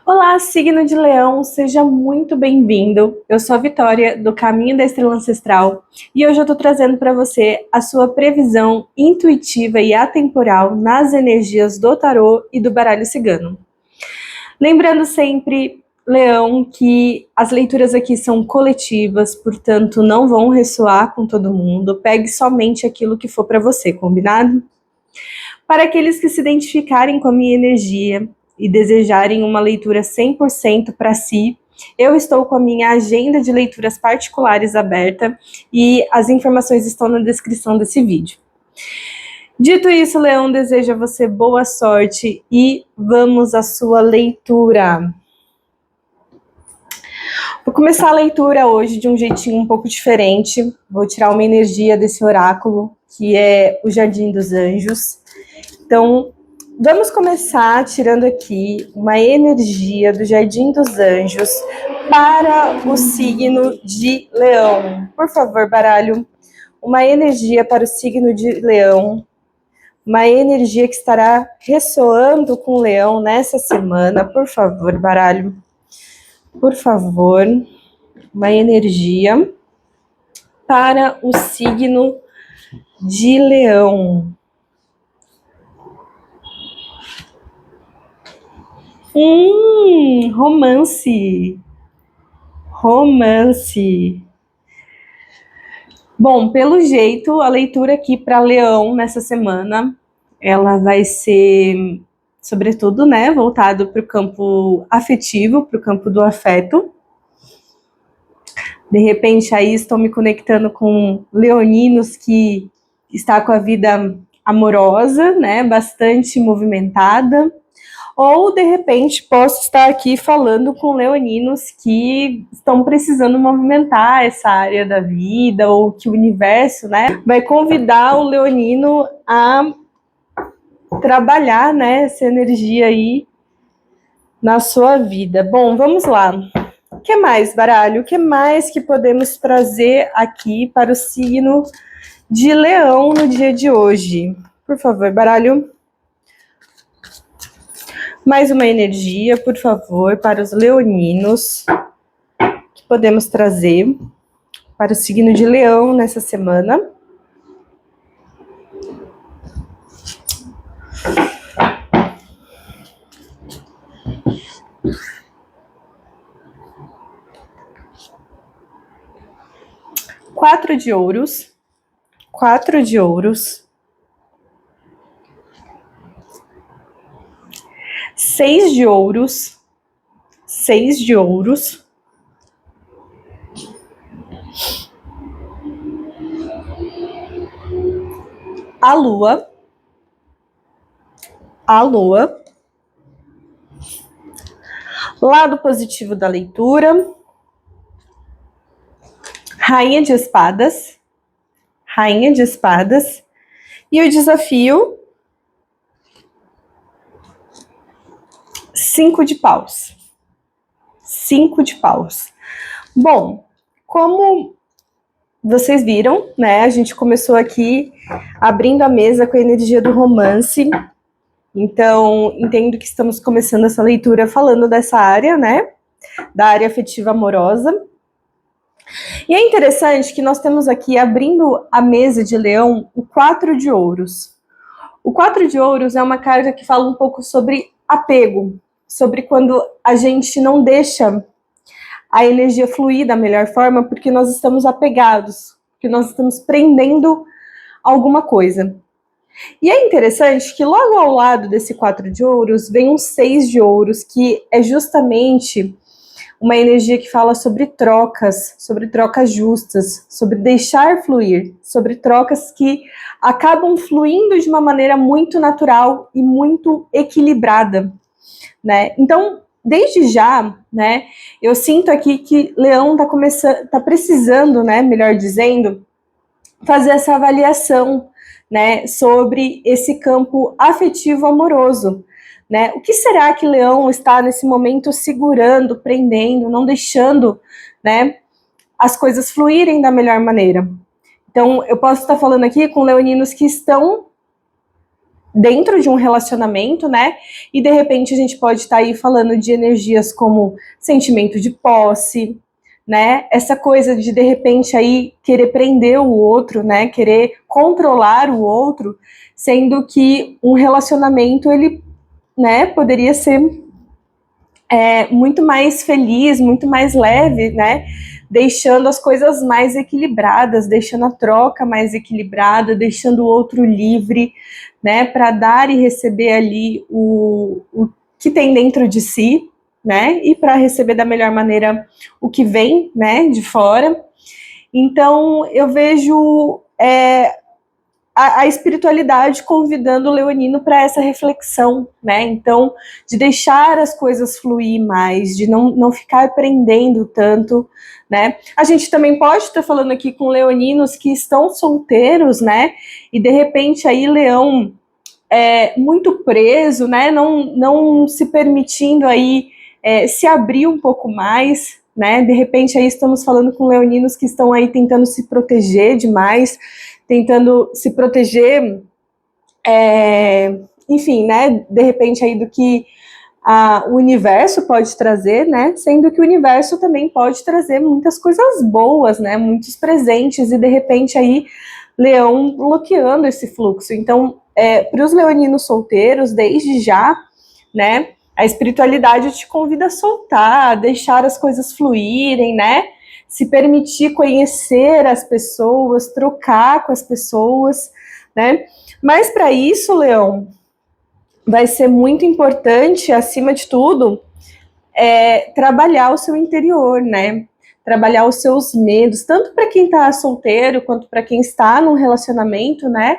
Olá, signo de Leão, seja muito bem-vindo. Eu sou a Vitória, do Caminho da Estrela Ancestral, e hoje eu estou trazendo para você a sua previsão intuitiva e atemporal nas energias do tarô e do baralho cigano. Lembrando sempre, Leão, que as leituras aqui são coletivas, portanto não vão ressoar com todo mundo. Pegue somente aquilo que for para você, combinado? Para aqueles que se identificarem com a minha energia e desejarem uma leitura 100% para si, eu estou com a minha agenda de leituras particulares aberta e as informações estão na descrição desse vídeo. Dito isso, Leão, desejo a você boa sorte e vamos à sua leitura. Vou começar a leitura hoje de um jeitinho um pouco diferente. Vou tirar uma energia desse oráculo, que é o Jardim dos Anjos. Então, vamos começar tirando aqui uma energia do Jardim dos Anjos para o signo de Leão. Por favor, baralho, uma energia para o signo de Leão. Uma energia que estará ressoando com o Leão nessa semana. Por favor, baralho. Por favor, uma energia para o signo de Leão. Romance. Romance. Bom, pelo jeito, a leitura aqui para Leão nessa semana, ela vai ser, sobretudo, né, voltado para o campo afetivo, para o campo do afeto. De repente, aí estou me conectando com leoninos que está com a vida amorosa, né, bastante movimentada. Ou, de repente, posso estar aqui falando com leoninos que estão precisando movimentar essa área da vida, ou que o universo, né, vai convidar o leonino a trabalhar, né, essa energia aí na sua vida. Bom, vamos lá. O que mais, baralho? O que mais que podemos trazer aqui para o signo de Leão no dia de hoje? Por favor, baralho. Mais uma energia, por favor, para os leoninos, que podemos trazer para o signo de Leão nessa semana. Quatro de ouros. Quatro de ouros. 6 de ouros. 6 de ouros. A lua. A lua. Lado positivo da leitura. Rainha de espadas. Rainha de espadas. E o desafio, 5 de paus. 5 de paus. Bom, como vocês viram, né? A gente começou aqui abrindo a mesa com a energia do romance. Então, entendo que estamos começando essa leitura falando dessa área, né? Da área afetiva amorosa. E é interessante que nós temos aqui, abrindo a mesa de Leão, o 4 de ouros. O 4 de ouros é uma carta que fala um pouco sobre apego, sobre quando a gente não deixa a energia fluir da melhor forma porque nós estamos apegados, porque nós estamos prendendo alguma coisa. E é interessante que logo ao lado desse 4 de ouros vem um 6 de ouros, que é justamente uma energia que fala sobre trocas justas, sobre deixar fluir, sobre trocas que acabam fluindo de uma maneira muito natural e muito equilibrada, né? Então, desde já, né, eu sinto aqui que Leão tá precisando, né, melhor dizendo, fazer essa avaliação, né, sobre esse campo afetivo amoroso, né? O que será que Leão está nesse momento segurando, prendendo, não deixando, né, as coisas fluírem da melhor maneira? Então, eu posso estar falando aqui com leoninos que estão dentro de um relacionamento, né? E de repente a gente pode estar aí falando de energias como sentimento de posse, né? Essa coisa de repente aí querer prender o outro, né? Querer controlar o outro, sendo que um relacionamento ele, né, poderia ser muito mais feliz, muito mais leve, né? Deixando as coisas mais equilibradas, deixando a troca mais equilibrada, deixando o outro livre, né? Para dar e receber ali o que tem dentro de si, né? E para receber da melhor maneira o que vem, né? De fora. Então eu vejo a espiritualidade convidando o leonino para essa reflexão, né? Então, de deixar as coisas fluir mais, de não ficar prendendo tanto, né? A gente também pode estar falando aqui com leoninos que estão solteiros, né? E de repente aí leão muito preso, né? Não se permitindo aí se abrir um pouco mais, né? De repente aí estamos falando com leoninos que estão aí tentando se proteger demais, tentando se proteger, enfim, né, de repente aí do que o universo pode trazer, né, sendo que o universo também pode trazer muitas coisas boas, né, muitos presentes, e de repente aí leão bloqueando esse fluxo. Então, para os leoninos solteiros, desde já, né, a espiritualidade te convida a soltar, a deixar as coisas fluírem, né, se permitir conhecer as pessoas, trocar com as pessoas, né? Mas para isso, Leão, vai ser muito importante, acima de tudo, trabalhar o seu interior, né? Trabalhar os seus medos, tanto para quem está solteiro quanto para quem está num relacionamento, né?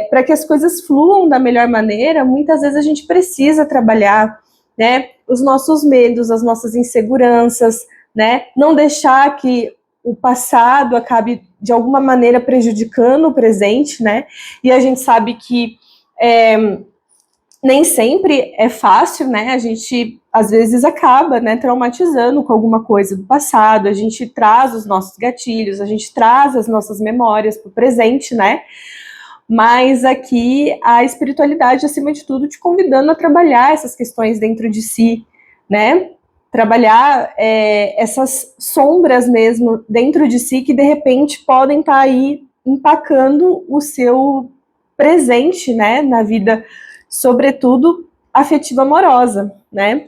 Para que as coisas fluam da melhor maneira, muitas vezes a gente precisa trabalhar, né? Os nossos medos, as nossas inseguranças, né? Não deixar que o passado acabe de alguma maneira prejudicando o presente, né? E a gente sabe que nem sempre é fácil, né? A gente às vezes acaba, né, traumatizando com alguma coisa do passado. A gente traz os nossos gatilhos, a gente traz as nossas memórias para o presente, né? Mas aqui a espiritualidade, acima de tudo, te convidando a trabalhar essas questões dentro de si, né? Trabalhar essas sombras mesmo dentro de si que de repente podem estar aí empacando o seu presente, né? Na vida, sobretudo afetiva amorosa, né?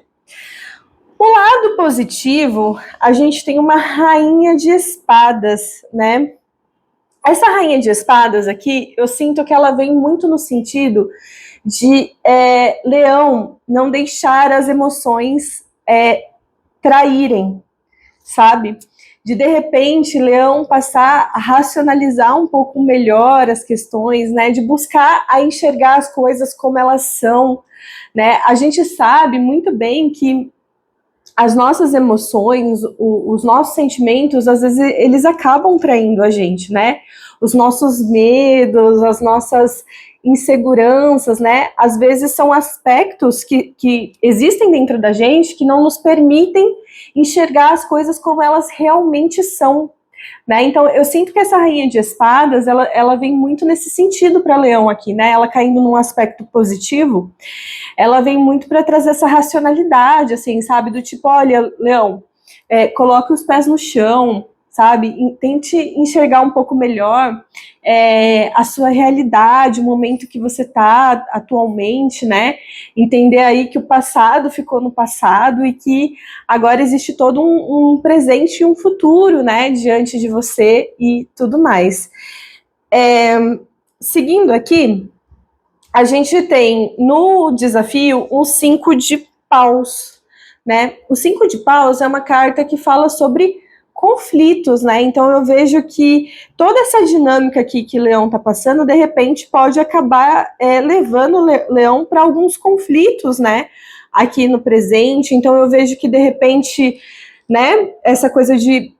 O lado positivo, a gente tem uma rainha de espadas, né? Essa rainha de espadas aqui, eu sinto que ela vem muito no sentido de leão não deixar as emoções traírem, sabe? De repente, leão passar a racionalizar um pouco melhor as questões, né? De buscar a enxergar as coisas como elas são, né? A gente sabe muito bem que as nossas emoções, os nossos sentimentos, às vezes eles acabam traindo a gente, né? Os nossos medos, as nossas inseguranças, né? Às vezes são aspectos que existem dentro da gente que não nos permitem enxergar as coisas como elas realmente são, né? Então eu sinto que essa rainha de espadas, ela vem muito nesse sentido para Leão aqui, né? Ela caindo num aspecto positivo, ela vem muito para trazer essa racionalidade, assim, sabe? Do tipo, olha, Leão, coloque os pés no chão, sabe? Tente enxergar um pouco melhor a sua realidade, o momento que você está atualmente, né? Entender aí que o passado ficou no passado e que agora existe todo um presente e um futuro, né? Diante de você e tudo mais. Seguindo aqui, a gente tem no desafio um 5 de paus, né? O 5 de paus é uma carta que fala sobre conflitos, né? Então eu vejo que toda essa dinâmica aqui que Leão está passando, de repente pode acabar levando Leão para alguns conflitos, né? Aqui no presente. Então eu vejo que de repente, né? Essa coisa de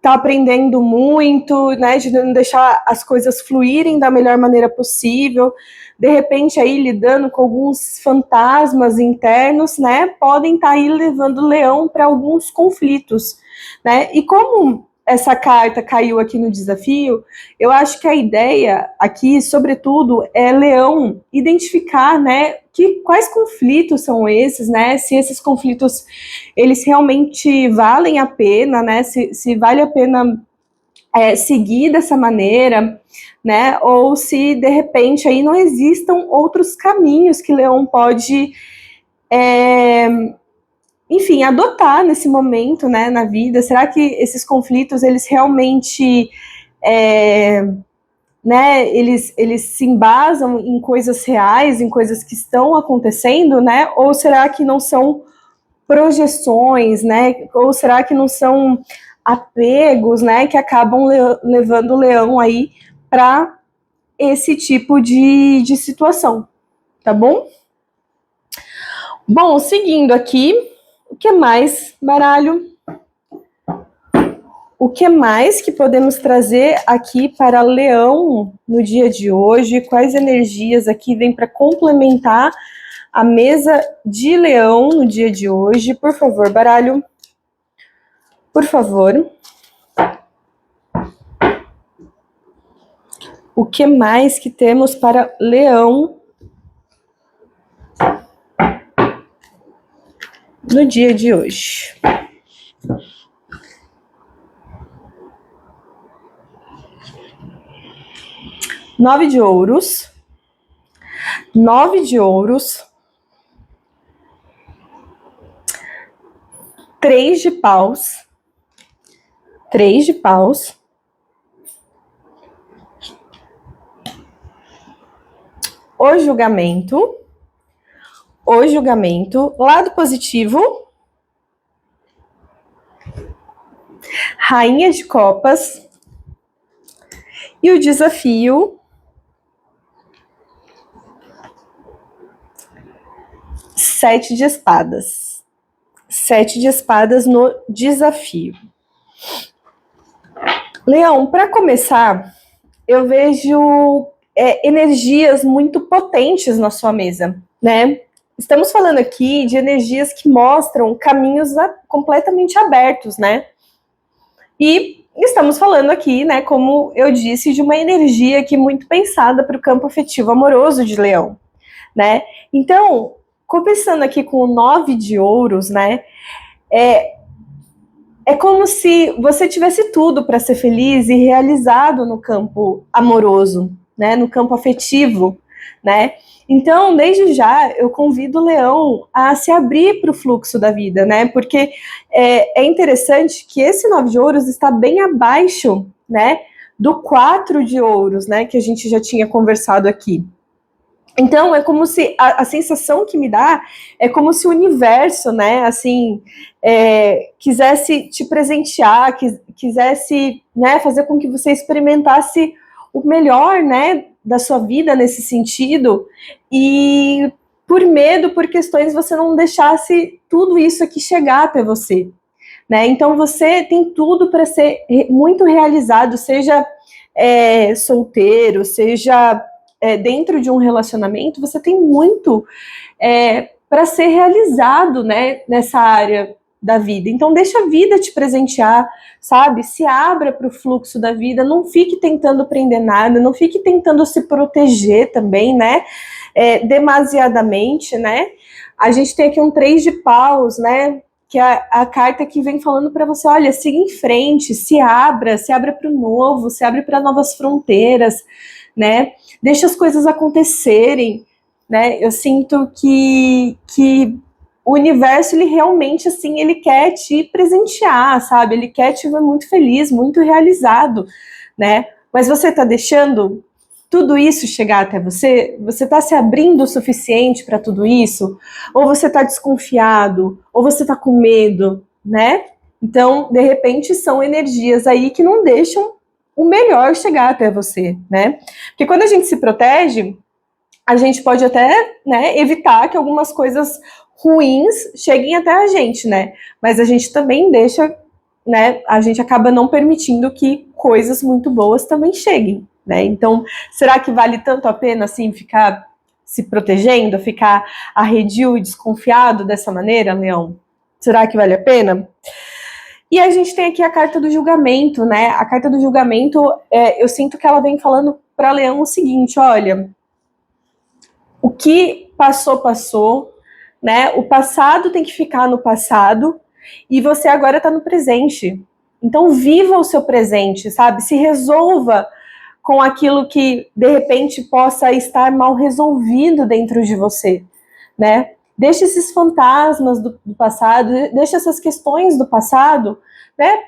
tá aprendendo muito, né, de não deixar as coisas fluírem da melhor maneira possível, de repente aí lidando com alguns fantasmas internos, né, podem estar aí levando o leão para alguns conflitos, né, e como essa carta caiu aqui no desafio, eu acho que a ideia aqui, sobretudo, é Leão identificar, né, quais conflitos são esses, né, se esses conflitos, eles realmente valem a pena, né, se vale a pena seguir dessa maneira, né, ou se, de repente, aí não existam outros caminhos que Leão pode enfim, adotar nesse momento, né, na vida. Será que esses conflitos, eles realmente, né, eles se embasam em coisas reais, em coisas que estão acontecendo, né, ou será que não são projeções, né, ou será que não são apegos, né, que acabam levando o leão aí para esse tipo de situação, tá bom? Bom, seguindo aqui, o que mais, baralho? O que mais que podemos trazer aqui para Leão no dia de hoje? Quais energias aqui vêm para complementar a mesa de Leão no dia de hoje? Por favor, baralho. Por favor. O que mais que temos para Leão no dia de hoje? Nove de ouros. Nove de ouros. Três de paus. Três de paus. O julgamento. O julgamento. Lado positivo. Rainha de copas. E o desafio. Sete de espadas. Sete de espadas no desafio. Leão, para começar, eu vejo energias muito potentes na sua mesa, né? Estamos falando aqui de energias que mostram caminhos completamente abertos, né? E estamos falando aqui, né, como eu disse, de uma energia aqui muito pensada para o campo afetivo amoroso de Leão, né? Então, começando aqui com o 9 de ouros, né? É como se você tivesse tudo para ser feliz e realizado no campo amoroso, né? No campo afetivo, né? Então, desde já, eu convido o Leão a se abrir para o fluxo da vida, né? Porque é interessante que esse 9 de ouros está bem abaixo, né? Do 4 de ouros, né? Que a gente já tinha conversado aqui. Então, é como se a sensação que me dá é como se o universo, né, assim, quisesse te presentear, quisesse, né, fazer com que você experimentasse o melhor, né, da sua vida nesse sentido, e por medo, por questões, você não deixasse tudo isso aqui chegar até você, né? Então, você tem tudo para ser muito realizado, seja solteiro, seja dentro de um relacionamento, você tem muito para ser realizado, né, nessa área da vida. Então, deixa a vida te presentear, sabe? Se abra para o fluxo da vida, não fique tentando prender nada, não fique tentando se proteger também, né? Demasiadamente, né? A gente tem aqui um 3 de paus, né? Que é a carta que vem falando para você, olha, siga em frente, se abra para o novo, se abre para novas fronteiras, né? Deixa as coisas acontecerem, né? Eu sinto que o universo, ele realmente, assim, ele quer te presentear, sabe? Ele quer te ver muito feliz, muito realizado, né? Mas você tá deixando tudo isso chegar até você? Você tá se abrindo o suficiente para tudo isso? Ou você tá desconfiado? Ou você tá com medo, né? Então, de repente, são energias aí que não deixam o melhor chegar até você, né? Porque quando a gente se protege, a gente pode até, né, evitar que algumas coisas ruins cheguem até a gente, né? Mas a gente também deixa, né? A gente acaba não permitindo que coisas muito boas também cheguem, né? Então, será que vale tanto a pena, assim, ficar se protegendo, ficar arredio e desconfiado dessa maneira, Leão? Será que vale a pena? E a gente tem aqui a carta do julgamento, né? A carta do julgamento, eu sinto que ela vem falando para Leão o seguinte: olha, o que passou, passou, né? O passado tem que ficar no passado e você agora está no presente. Então, viva o seu presente, sabe? Se resolva com aquilo que, de repente, possa estar mal resolvido dentro de você, né? Deixe esses fantasmas do passado, deixe essas questões do passado, né?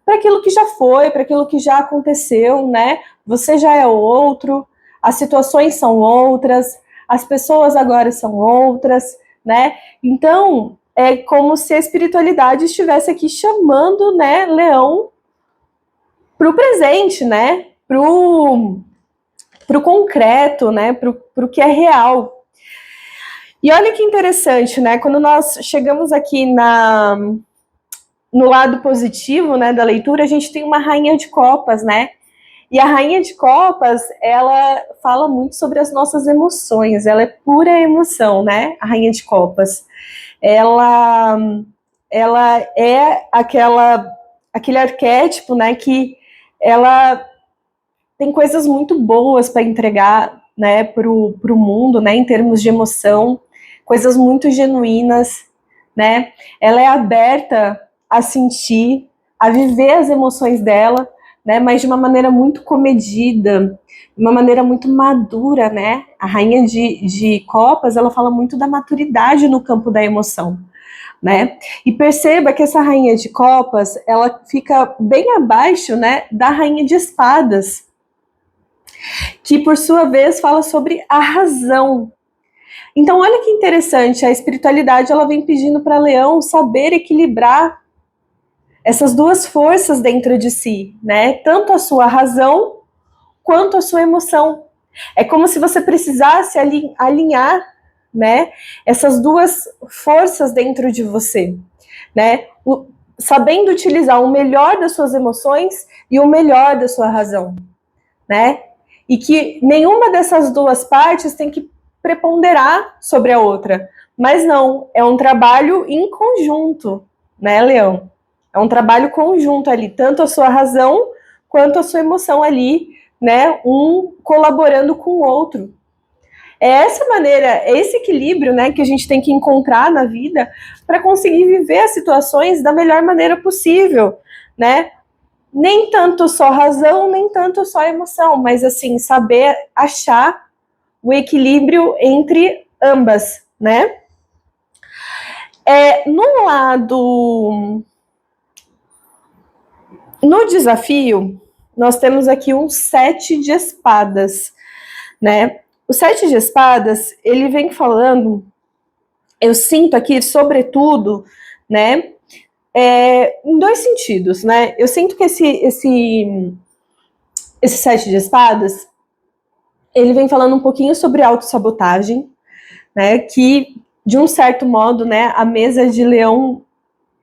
Para aquilo que já foi, para aquilo que já aconteceu, né? Você já é outro, as situações são outras, as pessoas agora são outras, né? Então, é como se a espiritualidade estivesse aqui chamando, né, Leão para o presente, né? Para o concreto, né? Para o que é real. E olha que interessante, né? Quando nós chegamos aqui no lado positivo, né, da leitura, a gente tem uma rainha de copas, né? E a rainha de copas, ela fala muito sobre as nossas emoções, ela é pura emoção, né? A rainha de copas. Ela é aquele arquétipo, né, que ela tem coisas muito boas para entregar, né, para o mundo, né, em termos de emoção, coisas muito genuínas, né? Ela é aberta a sentir, a viver as emoções dela, né, mas de uma maneira muito comedida, de uma maneira muito madura, né? A rainha de copas, ela fala muito da maturidade no campo da emoção, né? E perceba que essa rainha de copas, ela fica bem abaixo, né, da rainha de espadas, que por sua vez fala sobre a razão. Então, olha que interessante, a espiritualidade ela vem pedindo para Leão saber equilibrar essas duas forças dentro de si, né? Tanto a sua razão quanto a sua emoção. É como se você precisasse alinhar, né, essas duas forças dentro de você, né? Sabendo utilizar o melhor das suas emoções e o melhor da sua razão, né? E que nenhuma dessas duas partes tem que preponderar sobre a outra. Mas não, é um trabalho em conjunto, né, Leão? É um trabalho conjunto ali, tanto a sua razão quanto a sua emoção ali, né? Um colaborando com o outro. É essa maneira, é esse equilíbrio, né, que a gente tem que encontrar na vida para conseguir viver as situações da melhor maneira possível, né? Nem tanto só razão, nem tanto só emoção, mas assim, saber achar o equilíbrio entre ambas, né? No lado, no desafio, nós temos aqui um 7 de espadas, né? O 7 de espadas, ele vem falando, eu sinto aqui, sobretudo, né, em dois sentidos, né? Eu sinto que esse 7 de espadas, ele vem falando um pouquinho sobre autossabotagem, né, que, de um certo modo, né, a mesa de Leão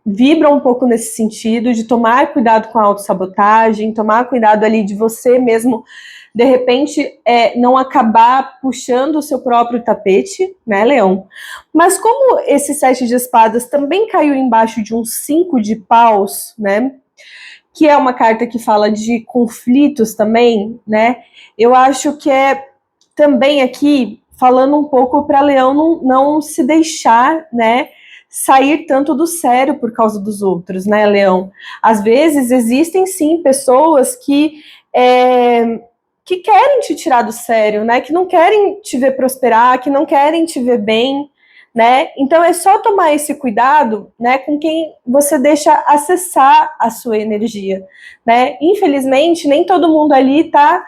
vibra um pouco nesse sentido, de tomar cuidado com a autossabotagem, tomar cuidado ali de você mesmo, de repente, não acabar puxando o seu próprio tapete, né, Leão? Mas como esse 7 de espadas também caiu embaixo de um 5 de paus, né, que é uma carta que fala de conflitos também, né, eu acho que é também aqui falando um pouco para Leão não se deixar, né, sair tanto do sério por causa dos outros, né, Leão? Às vezes existem sim pessoas que querem te tirar do sério, né, que não querem te ver prosperar, que não querem te ver bem, né? Então é só tomar esse cuidado, né, com quem você deixa acessar a sua energia, né? Infelizmente, nem todo mundo ali está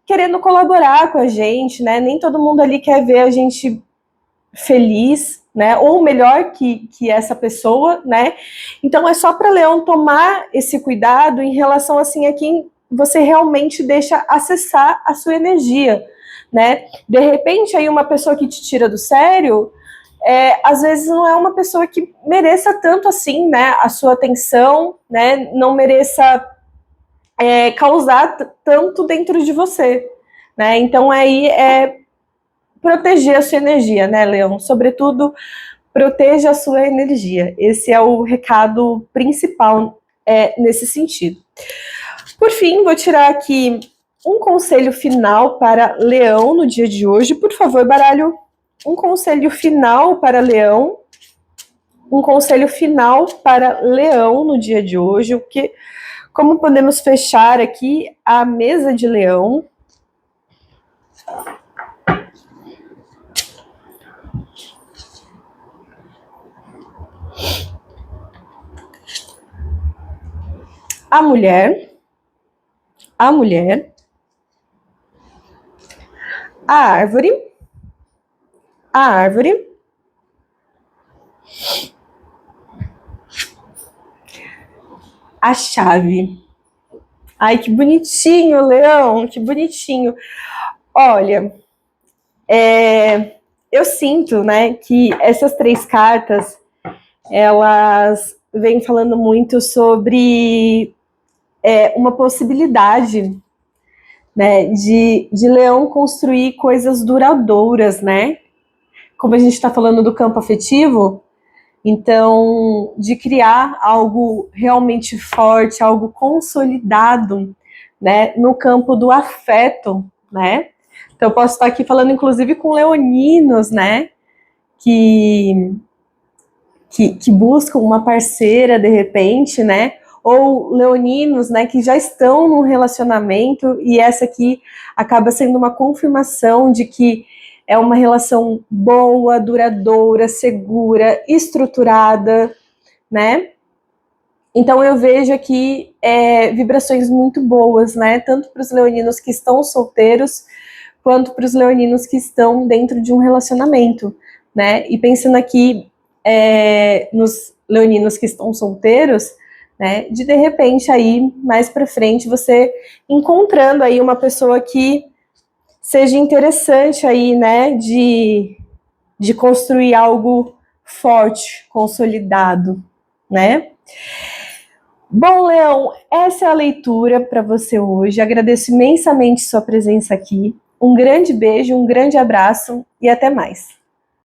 querendo colaborar com a gente, né? Nem todo mundo ali quer ver a gente feliz, né? Ou melhor que essa pessoa, né? Então é só para Leão tomar esse cuidado em relação assim a quem você realmente deixa acessar a sua energia, né? De repente aí uma pessoa que te tira do sério, às vezes não é uma pessoa que mereça tanto assim, né? A sua atenção, né? Não mereça causar tanto dentro de você, né? Então aí proteger a sua energia, né, Leão? Sobretudo proteja a sua energia. Esse é o recado principal nesse sentido. Por fim, vou tirar aqui um conselho final para Leão no dia de hoje. Por favor, baralho, um conselho final para Leão. Um conselho final para Leão no dia de hoje. Como podemos fechar aqui a mesa de Leão? A mulher, a árvore, a chave. Ai, que bonitinho, Leão, que bonitinho. Olha, eu sinto, né, que essas 3 cartas, elas vêm falando muito sobre uma possibilidade, né, de Leão construir coisas duradouras, né? Como a gente está falando do campo afetivo, então, de criar algo realmente forte, algo consolidado, né, no campo do afeto, né? Então, eu posso estar aqui falando, inclusive, com leoninos, né, que buscam uma parceira, de repente, né, ou leoninos, né, que já estão num relacionamento, e essa aqui acaba sendo uma confirmação de que é uma relação boa, duradoura, segura, estruturada, né? Então eu vejo aqui vibrações muito boas, né? Tanto para os leoninos que estão solteiros, quanto para os leoninos que estão dentro de um relacionamento, né? E pensando aqui nos leoninos que estão solteiros, né? De repente aí mais para frente você encontrando aí uma pessoa que seja interessante aí, né, de construir algo forte, consolidado, né? Bom, Leão, essa é a leitura para você hoje. Agradeço imensamente sua presença aqui. Um grande beijo, um grande abraço e até mais.